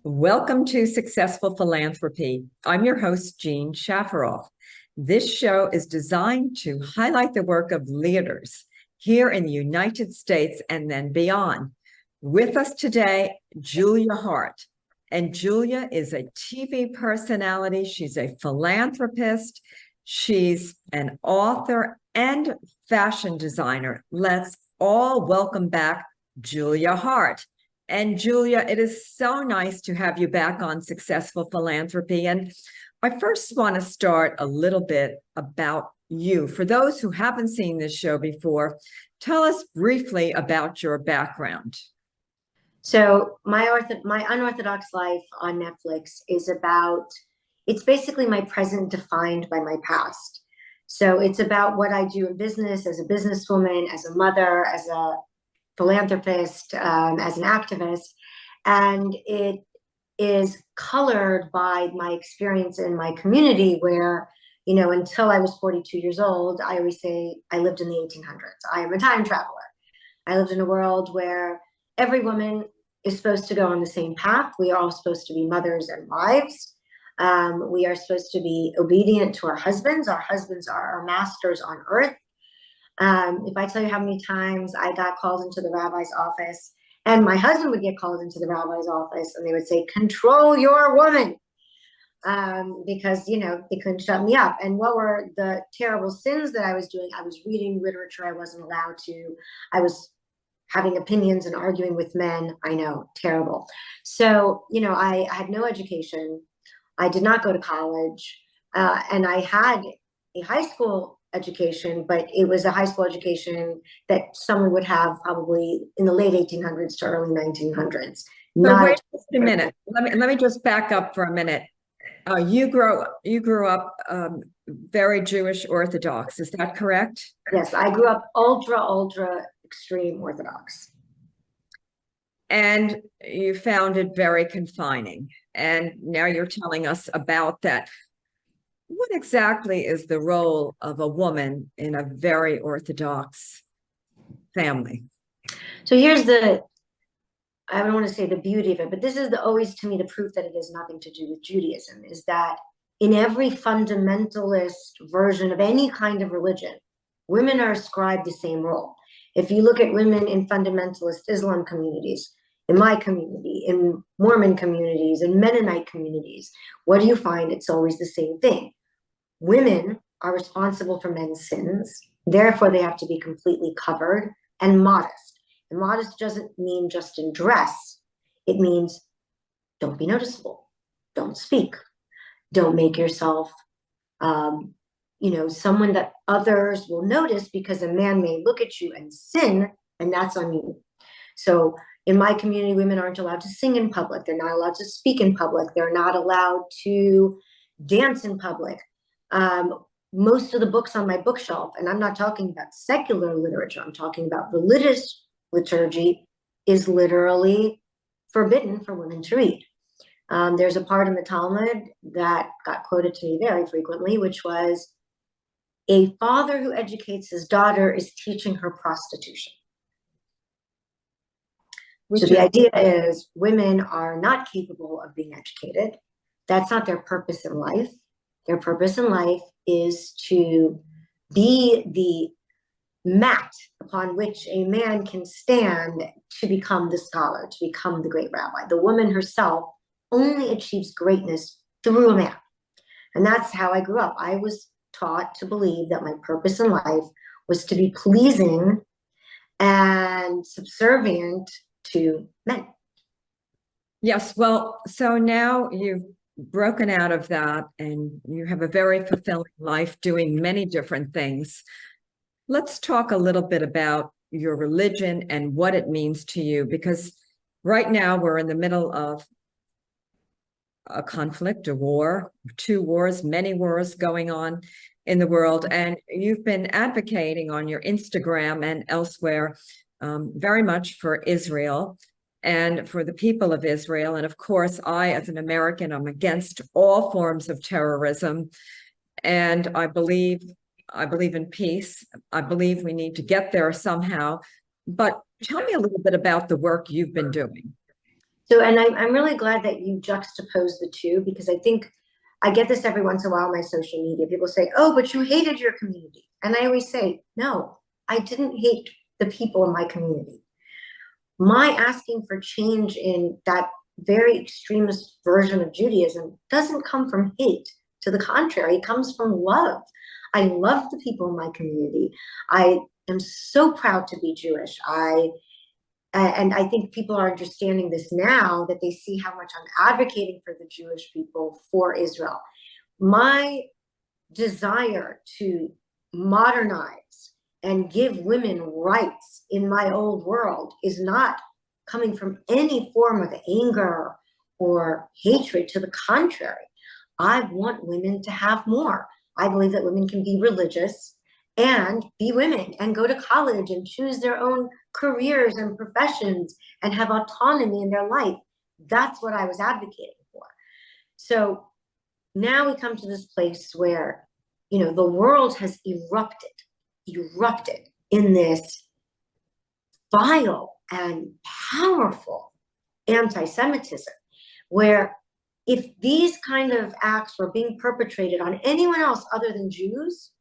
Welcome to Successful Philanthropy. I'm your host, Jean Shafiroff. This show is designed to highlight the work of leaders here in the United States and then beyond. With us today, Julia Haart. And Julia is a TV personality. She's a philanthropist. She's an author and fashion designer. Let's all welcome back Julia Haart. And Julia, it is so nice to have you back on Successful Philanthropy. And I first want to start a little bit about you. For those who haven't seen this show before, tell us briefly about your background. So my unorthodox life on Netflix is it's basically my present defined by my past. So it's about what I do in business as a businesswoman, as a mother, as a philanthropist, as an activist. And it is colored by my experience in my community where, until I was 42 years old, I always say I lived in the 1800s. I am a time traveler. I lived in a world where every woman is supposed to go on the same path. We are all supposed to be mothers and wives. We are supposed to be obedient to our husbands. Our husbands are our masters on earth. If I tell you how many times I got called into the rabbi's office, and my husband would get called into the rabbi's office, and they would say, "Control your woman," because they couldn't shut me up. And what were the terrible sins that I was doing? I was reading literature I wasn't allowed to. I was having opinions and arguing with men. I know, terrible. So I had no education. I did not go to college, and I had a high school education, but it was a high school education that someone would have probably in the late 1800s to early 1900s. So wait just a minute. Let me just back up for a minute. You grew up very Jewish Orthodox. Is that correct? Yes, I grew up ultra extreme Orthodox. And you found it very confining. And now you're telling us about that. What exactly is the role of a woman in a very Orthodox family? So here's I don't want to say the beauty of it, but this is always to me the proof that it has nothing to do with Judaism, is that in every fundamentalist version of any kind of religion, women are ascribed the same role. If you look at women in fundamentalist Islam communities, in my community, in Mormon communities, in Mennonite communities, what do you find? It's always the same thing. Women are responsible for men's sins. Therefore, they have to be completely covered and modest. And modest doesn't mean just in dress. It means don't be noticeable. Don't speak. Don't make yourself, someone that others will notice, because a man may look at you and sin, and that's on you. So in my community, women aren't allowed to sing in public. They're not allowed to speak in public. They're not allowed to dance in public. Most of the books on my bookshelf, and I'm not talking about secular literature, I'm talking about religious liturgy, is literally forbidden for women to read. There's a part in the Talmud that got quoted to me very frequently, which was, "A father who educates his daughter is teaching her prostitution." So the idea is women are not capable of being educated. That's not their purpose in life. Their purpose in life is to be the mat upon which a man can stand to become the scholar, to become the great rabbi. The woman herself only achieves greatness through a man. And that's how I grew up. I was taught to believe that my purpose in life was to be pleasing and subservient to men. Yes, well, so now you've broken out of that and you have a very fulfilling life doing many different things. Let's talk a little bit about your religion and what it means to you, because right now we're in the middle of a conflict, a war, two wars, many wars going on in the world. And you've been advocating on your Instagram and elsewhere very much for Israel and for the people of Israel. And of course, I, as an American, I'm against all forms of terrorism. And I believe in peace. I believe we need to get there somehow. But tell me a little bit about the work you've been doing. So, and I'm really glad that you juxtapose the two, because I think I get this every once in a while on my social media. People say, oh, but you hated your community. And I always say, no, I didn't hate the people in my community. My asking for change in that very extremist version of Judaism doesn't come from hate. To the contrary, it comes from love. I love the people in my community. I am so proud to be Jewish. And I think people are understanding this now, that they see how much I'm advocating for the Jewish people, for Israel. My desire to modernize and give women rights in my old world is not coming from any form of anger or hatred. To the contrary, I want women to have more. I believe that women can be religious and be women and go to college and choose their own careers and professions and have autonomy in their life. That's what I was advocating for. So now we come to this place where, the world has erupted in this vile and powerful anti-Semitism, where if these kind of acts were being perpetrated on anyone else other than Jews,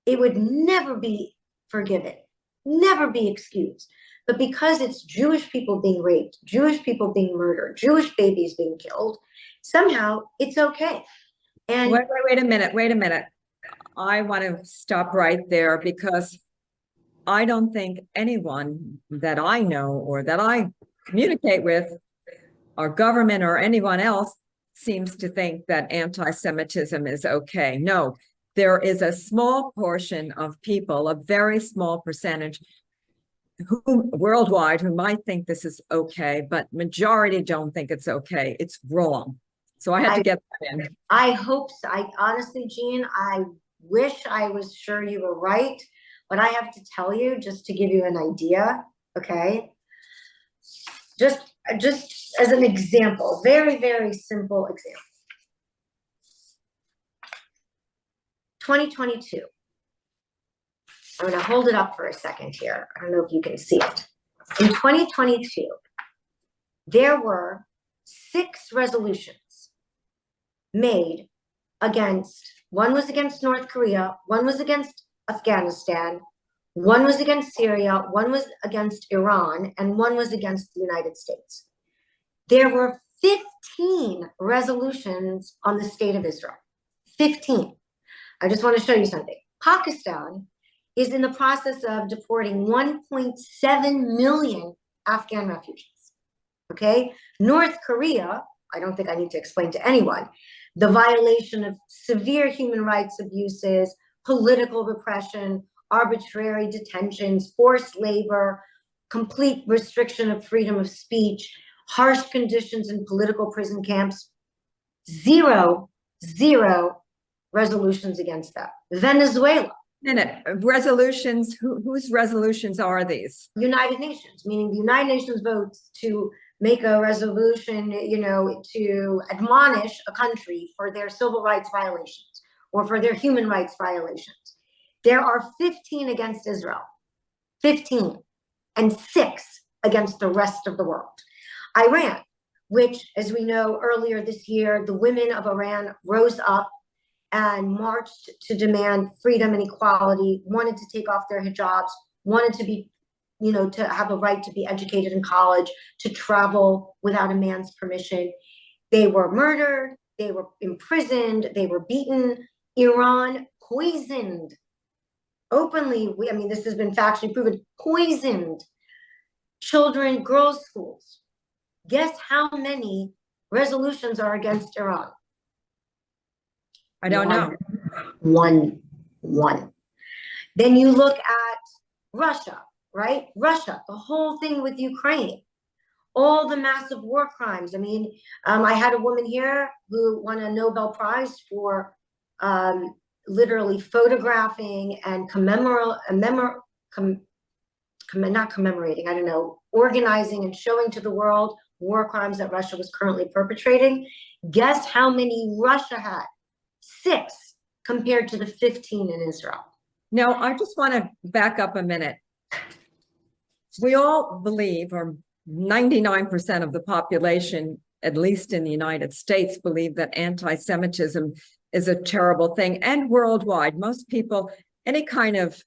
it would never be forgiven, never be excused. But because it's Jewish people being raped, Jewish people being murdered, Jewish babies being killed, somehow it's okay. And wait a minute. I want to stop right there, because I don't think anyone that I know or that I communicate with, our government or anyone else, seems to think that anti-Semitism is okay. No, there is a small portion of people, a very small percentage, who worldwide, who might think this is okay, but majority don't think it's okay. It's wrong. So I had to get that in. I hope so. I honestly, Jean, I wish I was sure you were right, but I have to tell you, just to give you an idea, okay? Just as an example, very, very simple example. 2022. I'm going to hold it up for a second here. I don't know if you can see it. In 2022, there were 6 resolutions made against, one was against North Korea, one was against Afghanistan, one was against Syria, one was against Iran, and one was against the United States. There were 15 resolutions on the state of Israel. 15. I just want to show you something. Pakistan is in the process of deporting 1.7 million Afghan refugees. Okay? North Korea, I don't think I need to explain to anyone, the violation of severe human rights abuses, political repression, arbitrary detentions, forced labor, complete restriction of freedom of speech, harsh conditions in political prison camps. Zero resolutions against that. Venezuela. Resolutions, whose resolutions are these? United Nations, meaning the United Nations votes to make a resolution, to admonish a country for their civil rights violations or for their human rights violations. There are 15 against Israel, 15, and 6 against the rest of the world. Iran, which, as we know, earlier this year, the women of Iran rose up and marched to demand freedom and equality, wanted to take off their hijabs, wanted to be, to have a right to be educated in college, to travel without a man's permission. They were murdered, they were imprisoned, they were beaten. Iran poisoned, openly, this has been factually proven, poisoned children, girls' schools. Guess how many resolutions are against Iran? I don't know. One. Then you look at Russia, right? Russia, the whole thing with Ukraine, all the massive war crimes. I had a woman here who won a Nobel Prize for literally photographing and organizing and showing to the world war crimes that Russia was currently perpetrating. Guess how many Russia had? 6 compared to the 15 in Israel. Now, I just want to back up a minute. We all believe, or 99% of the population, at least in the United States, believe that anti-Semitism is a terrible thing, and worldwide. Most people, any kind of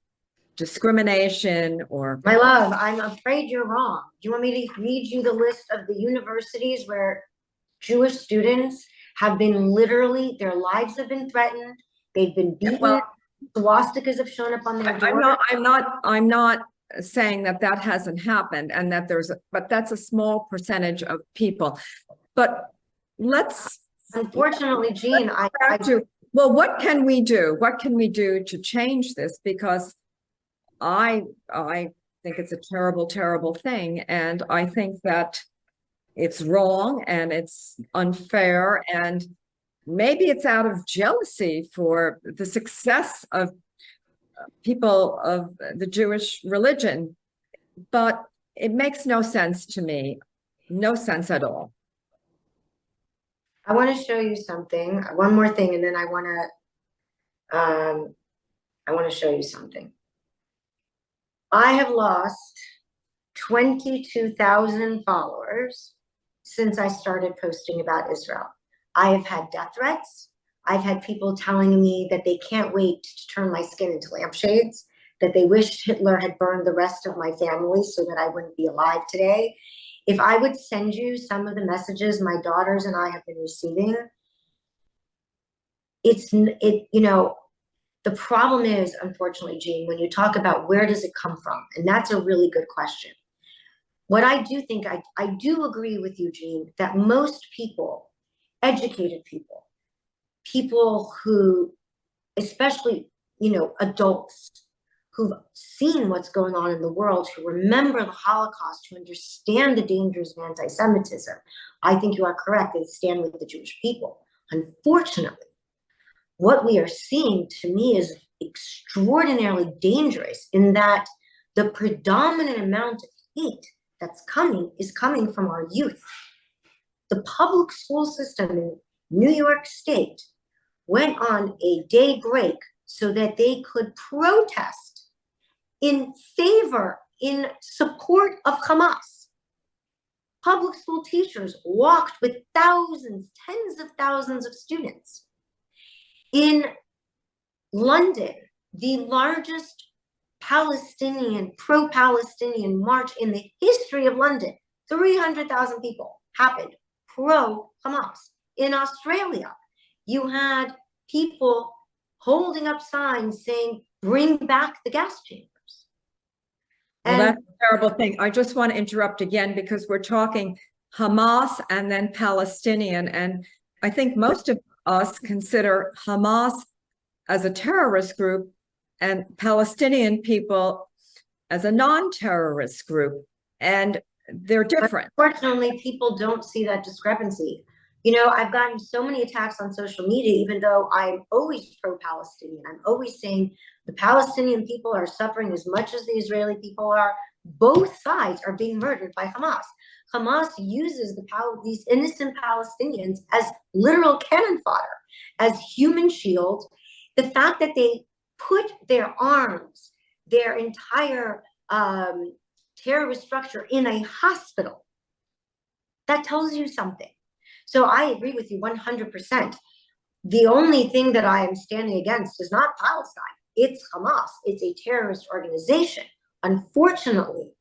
discrimination or... My love, I'm afraid you're wrong. Do you want me to read you the list of the universities where Jewish students have been literally, their lives have been threatened, they've been beaten, Well, swastikas have shown up on their door? I'm not saying that that hasn't happened, and that but that's a small percentage of people. But unfortunately, Jean, well, what can we do? What can we do to change this? Because I think it's a terrible, terrible thing. And I think that it's wrong and it's unfair. And maybe it's out of jealousy for the success of people of the Jewish religion. But it makes no sense to me. No sense at all. I want to show you something. One more thing, and then I want to show you something. I have lost 22,000 followers since I started posting about Israel. I have had death threats. I've had people telling me that they can't wait to turn my skin into lampshades, that they wished Hitler had burned the rest of my family so that I wouldn't be alive today. If I would send you some of the messages my daughters and I have been receiving, the problem is, unfortunately, Jean, when you talk about where does it come from, and that's a really good question. What I do think, I do agree with you, Jean, that most people, educated people who, especially, adults who've seen what's going on in the world, who remember the Holocaust, who understand the dangers of anti-Semitism, I think you are correct, they stand with the Jewish people. Unfortunately, what we are seeing, to me, is extraordinarily dangerous in that the predominant amount of hate that's coming is coming from our youth. The public school system in New York State went on a day break so that they could protest in support of Hamas. Public school teachers walked with thousands, tens of thousands of students. In London, the largest pro-Palestinian march in the history of London, 300,000 people, happened pro-Hamas. In Australia, you had people holding up signs saying, "Bring back the gas chambers." Well, that's a terrible thing. I just want to interrupt again because we're talking Hamas and then Palestinian. And I think most of us consider Hamas as a terrorist group and Palestinian people as a non-terrorist group. And they're different. Unfortunately, people don't see that discrepancy. I've gotten so many attacks on social media, even though I'm always pro-Palestinian. I'm always saying the Palestinian people are suffering as much as the Israeli people are. Both sides are being murdered by Hamas. Hamas uses these innocent Palestinians as literal cannon fodder, as human shields. The fact that they put their arms, their entire terrorist structure in a hospital, that tells you something. So I agree with you 100%. The only thing that I am standing against is not Palestine. It's Hamas. It's a terrorist organization. Unfortunately,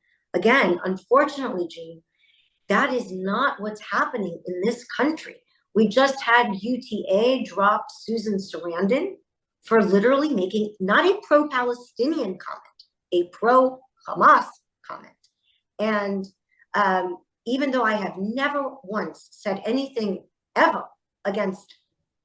Jean, that is not what's happening in this country. We just had UTA drop Susan Sarandon for literally making not a pro-Palestinian comment, a pro-Hamas comment. And even though I have never once said anything ever against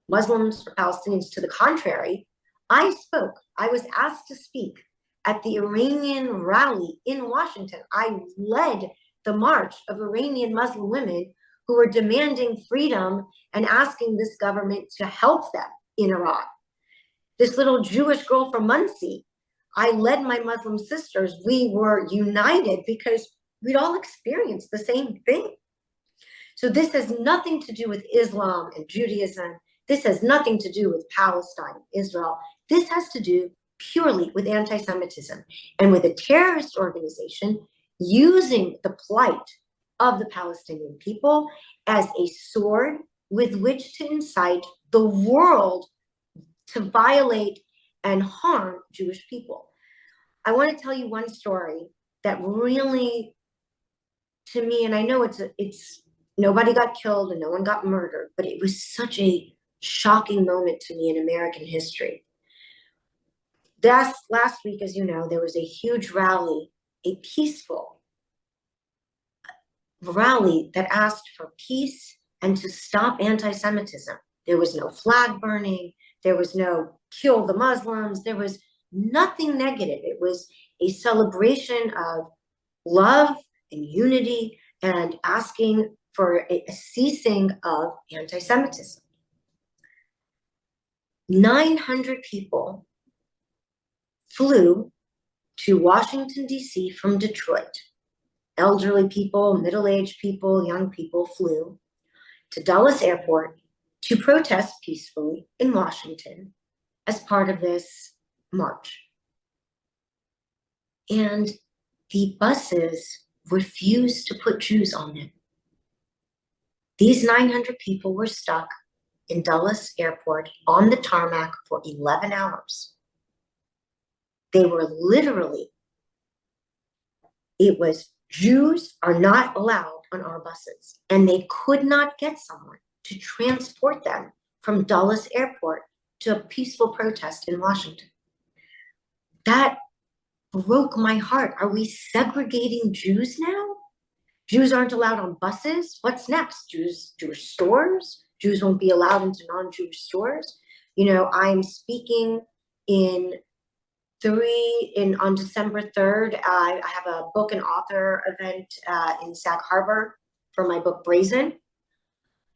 Muslims or Palestinians, to the contrary, I spoke. I was asked to speak at the Iranian rally in Washington. I led the march of Iranian Muslim women who were demanding freedom and asking this government to help them in Iran. This little Jewish girl from Muncie, I led my Muslim sisters. We were united because we'd all experienced the same thing. So this has nothing to do with Islam and Judaism. This has nothing to do with Palestine, Israel. This has to do purely with anti-Semitism and with a terrorist organization using the plight of the Palestinian people as a sword with which to incite the world to violate and harm Jewish people. I want to tell you one story that really, to me, and I know it's nobody got killed and no one got murdered, but it was such a shocking moment to me in American history. Last week, as you know, there was a huge rally, a peaceful rally that asked for peace and to stop anti-Semitism. There was no flag burning. There was no kill the Muslims. There was nothing negative. It was a celebration of love and unity and asking for a ceasing of anti-Semitism. 900 people flew to Washington, D.C. from Detroit. Elderly people, middle-aged people, young people flew to Dulles Airport to protest peacefully in Washington as part of this march. And the buses refused to put Jews on them. These 900 people were stuck in Dulles Airport on the tarmac for 11 hours. They were literally, it was Jews are not allowed on our buses, and they could not get someone to transport them from Dulles Airport to a peaceful protest in Washington. That broke my heart. Are we segregating Jews now? Jews aren't allowed on buses. What's next? Jewish stores? Jews won't be allowed into non-Jewish stores. You know, I'm speaking on December 3rd. I have a book and author event in Sag Harbor for my book Brazen.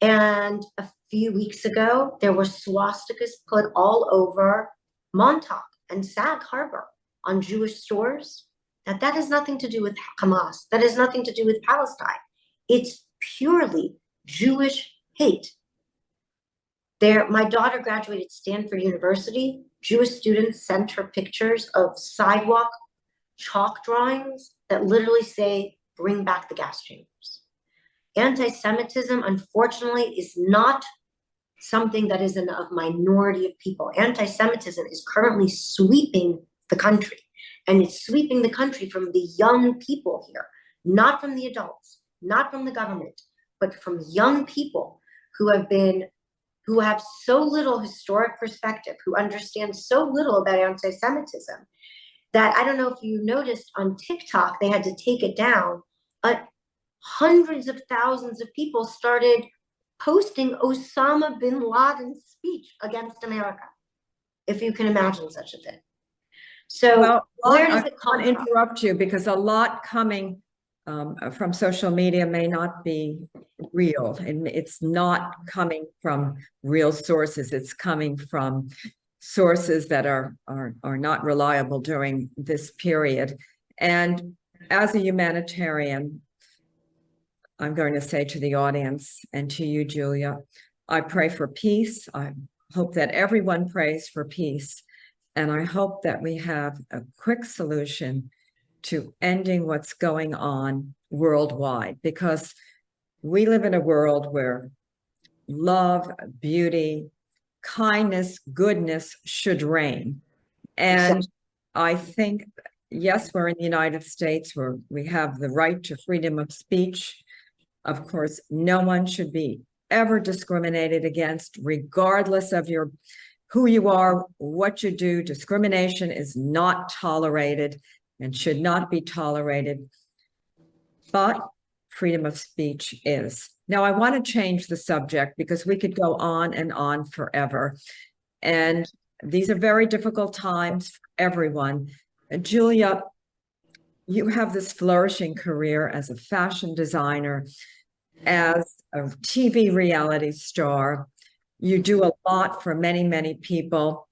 And a few weeks ago, there were swastikas put all over Montauk and Sag Harbor on Jewish stores. Now, that has nothing to do with Hamas. That has nothing to do with Palestine. It's purely Jewish hate. My daughter graduated Stanford University. Jewish students sent her pictures of sidewalk chalk drawings that literally say, "Bring back the gas chambers." Anti-Semitism, unfortunately, is not something that is a minority of people. Anti-Semitism is currently sweeping the country, and it's sweeping the country from the young people here, not from the adults, not from the government, but from young people who have so little historic perspective, who understand so little about anti-Semitism, that I don't know if you noticed on TikTok, they had to take it down. Hundreds of thousands of people started posting Osama bin Laden's speech against America, if you can imagine such a thing. So where does it come from? I want to interrupt you because a lot coming from social media may not be real, and it's not coming from real sources. It's coming from sources that are not reliable during this period. And as a humanitarian, I'm going to say to the audience and to you, Julia, I pray for peace. I hope that everyone prays for peace. And I hope that we have a quick solution to ending what's going on worldwide, because we live in a world where love, beauty, kindness, goodness should reign. And I think, yes, we're in the United States where we have the right to freedom of speech. Of course, no one should be ever discriminated against, regardless of who you are, what you do. Discrimination is not tolerated and should not be tolerated, but freedom of speech is. Now, I want to change the subject because we could go on and on forever. And these are very difficult times for everyone. Julia, you have this flourishing career as a fashion designer, as a TV reality star. You do a lot for many, many people.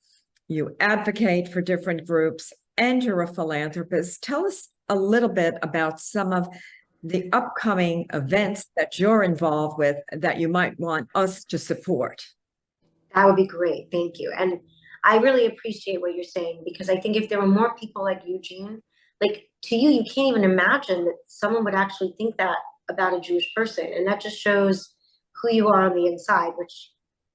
You advocate for different groups, and you're a philanthropist. Tell us a little bit about some of the upcoming events that you're involved with that you might want us to support. That would be great. Thank you. And I really appreciate what you're saying, because I think if there were more people like you, Jean, like to you can't even imagine that someone would actually think that about a Jewish person. And that just shows who you are on the inside, which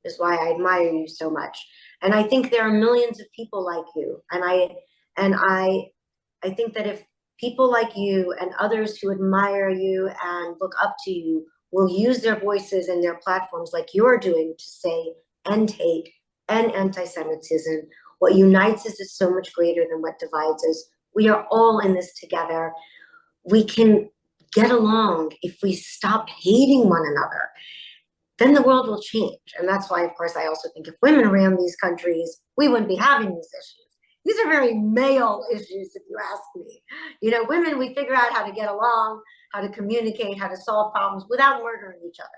is why I admire you so much. And I think there are millions of people like you. And I think that if people like you and others who admire you and look up to you will use their voices and their platforms like you're doing to say end hate and anti-Semitism, what unites us is so much greater than what divides us. We are all in this together. We can get along if we stop hating one another. Then the world will change. And that's why, of course, I also think if women ran these countries, we wouldn't be having these issues. These are very male issues, if you ask me. You know, women, we figure out how to get along, how to communicate, how to solve problems without murdering each other.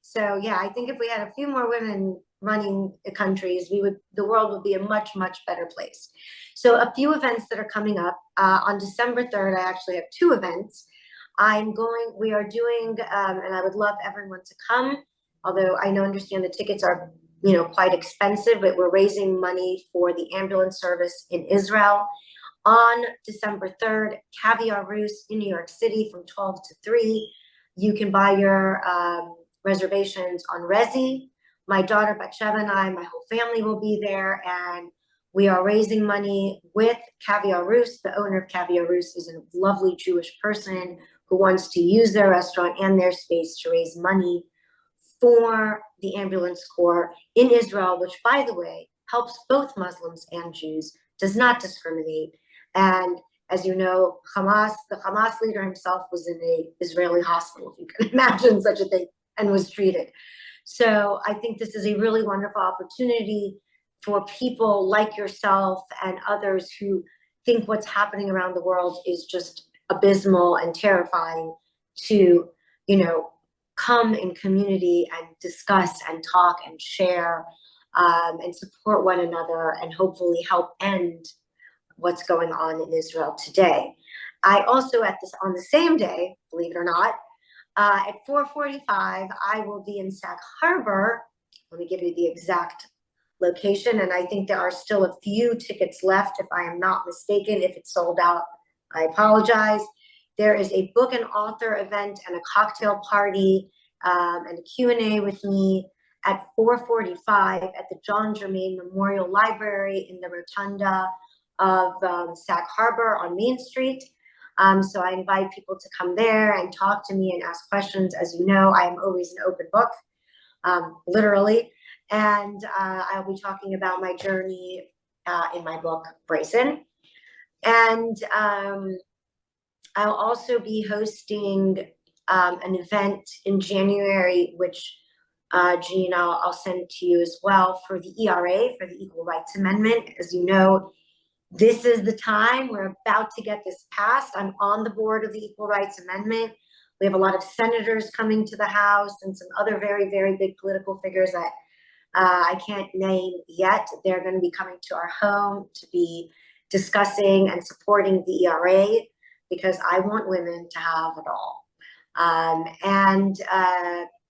So yeah, I think if we had a few more women running the countries, the world would be a much, much better place. So a few events that are coming up. On December 3rd, I actually have two events. We are doing, and I would love everyone to come, although I understand the tickets are, you know, quite expensive, but we're raising money for the ambulance service in Israel. On December 3rd, Caviar Roost in New York City from 12 to 3. You can buy your reservations on Resi. My daughter Batsheva and I, my whole family will be there, and we are raising money with Caviar Roost. The owner of Caviar Roost is a lovely Jewish person who wants to use their restaurant and their space to raise money for the ambulance corps in Israel, which, by the way, helps both Muslims and Jews, does not discriminate. And as you know, the Hamas leader himself was in an Israeli hospital, if you can imagine such a thing, and was treated. So I think this is a really wonderful opportunity for people like yourself and others who think what's happening around the world is just abysmal and terrifying to, you know, come in community and discuss and talk and share and support one another and hopefully help end what's going on in Israel today. I also on the same day, believe it or not, at 4:45, I will be in Sag Harbor. Let me give you the exact location. And I think there are still a few tickets left, if I am not mistaken. If it's sold out, I apologize. There is a book and author event and a cocktail party and a Q&A with me at 4:45 at the John Germain Memorial Library in the Rotunda of Sag Harbor on Main Street. So I invite people to come there and talk to me and ask questions. As you know, I am always an open book, literally. And I'll be talking about my journey in my book, Brazen. And I'll also be hosting an event in January, which Jean, I'll send to you as well, for the ERA, for the Equal Rights Amendment. As you know, this is the time we're about to get this passed. I'm on the board of the Equal Rights Amendment. We have a lot of senators coming to the House and some other very, very big political figures that I can't name yet. They're going to be coming to our home to be discussing and supporting the ERA because I want women to have it all.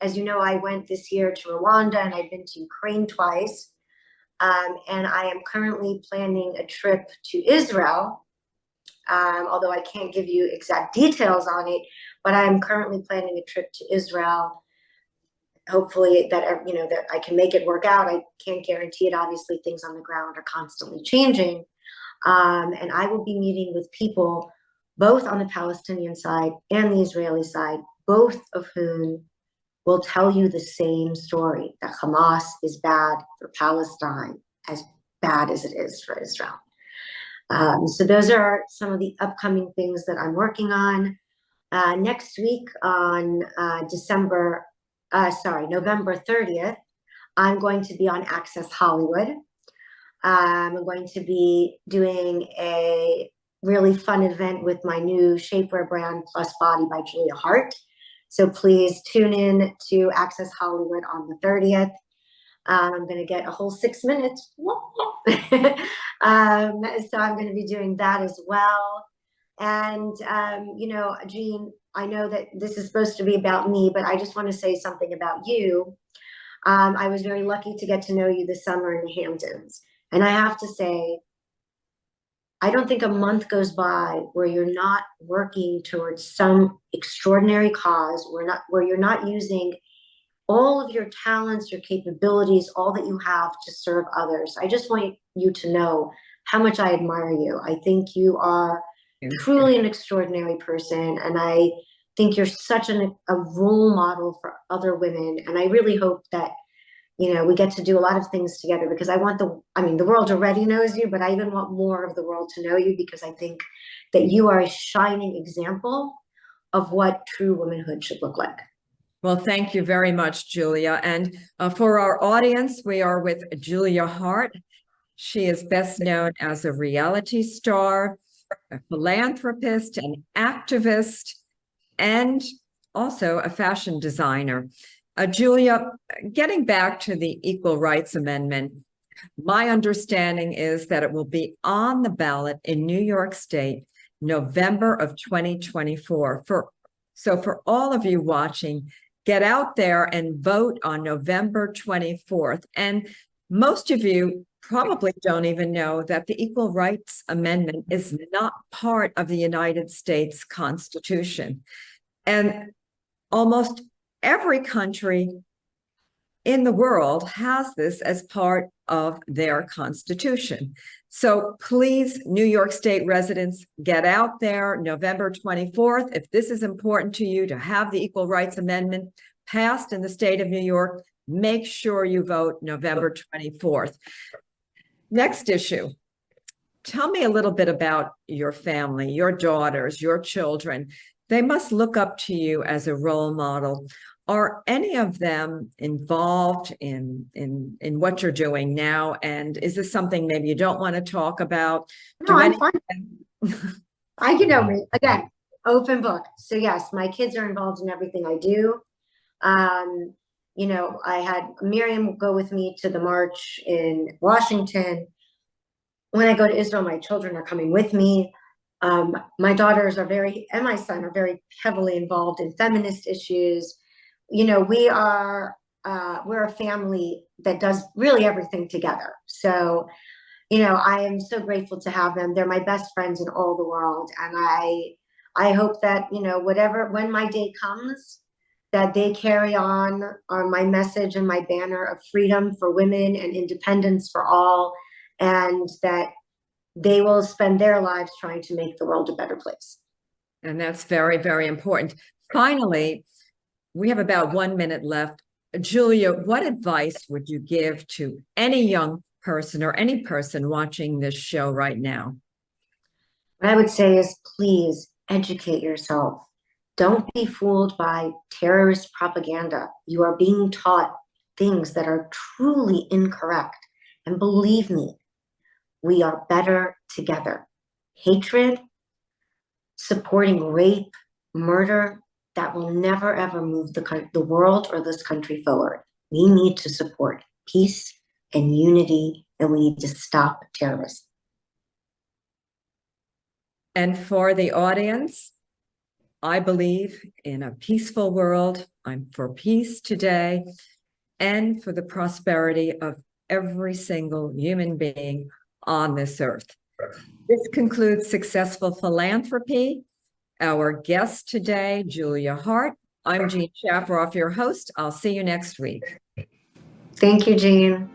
As you know, I went this year to Rwanda and I've been to Ukraine twice. And I am currently planning a trip to Israel, although I can't give you exact details on it, but I am currently planning a trip to Israel. Hopefully that, you know, that I can make it work out. I can't guarantee it. Obviously, things on the ground are constantly changing. And I will be meeting with people both on the Palestinian side and the Israeli side, both of whom will tell you the same story, that Hamas is bad for Palestine as bad as it is for Israel. So those are some of the upcoming things that I'm working on. Next week on November 30th, I'm going to be on Access Hollywood. I'm going to be doing a really fun event with my new shapewear brand, Plus Body by Julia Haart. So please tune in to Access Hollywood on the 30th. I'm going to get a whole 6 minutes. So I'm going to be doing that as well. And, you know, Jean, I know that this is supposed to be about me, but I just want to say something about you. I was very lucky to get to know you this summer in the Hamptons. And I have to say, I don't think a month goes by where you're not working towards some extraordinary cause, where you're not using all of your talents, your capabilities, all that you have to serve others. I just want you to know how much I admire you. I think you are truly an extraordinary person, and I think you're such a role model for other women. And I really hope that, you know, we get to do a lot of things together, because I mean, the world already knows you, but I even want more of the world to know you, because I think that you are a shining example of what true womanhood should look like. Well, thank you very much, Julia. And for our audience, we are with Julia Haart. She is best known as a reality star, a philanthropist, an activist, and also a fashion designer. Julia, getting back to the Equal Rights Amendment, my understanding is that it will be on the ballot in New York State, November of 2024. So for all of you watching, get out there and vote on November 24th. And most of you probably don't even know that the Equal Rights Amendment is not part of the United States Constitution. And almost every country in the world has this as part of their constitution. So please, New York State residents, get out there November 24th. If this is important to you to have the Equal Rights Amendment passed in the state of New York, make sure you vote November 24th. Next issue. Tell me a little bit about your family, your daughters, your children. They must look up to you as a role model. Are any of them involved in what you're doing now? And is this something maybe you don't want to talk about? No, I'm fine. You know me, again, open book. So yes, my kids are involved in everything I do. You know, I had Miriam go with me to the march in Washington. When I go to Israel, my children are coming with me. My daughters are and my son are very heavily involved in feminist issues. You know, we're a family that does really everything together. So, you know, I am so grateful to have them. They're my best friends in all the world. And I hope that, you know, when my day comes, that they carry on my message and my banner of freedom for women and independence for all, and that they will spend their lives trying to make the world a better place. And that's very, very important. Finally, we have about 1 minute left. Julia, what advice would you give to any young person or any person watching this show right now? What I would say is, please educate yourself. Don't be fooled by terrorist propaganda. You are being taught things that are truly incorrect. And believe me, we are better together. Hatred, supporting rape, murder, that will never, ever move the world or this country forward. We need to support peace and unity, and we need to stop terrorism. And for the audience, I believe in a peaceful world. I'm for peace today and for the prosperity of every single human being on this earth. This concludes Successful Philanthropy. Our guest today, Julia Haart. I'm Jean Shafiroff, your host. I'll see you next week. Thank you, Jean.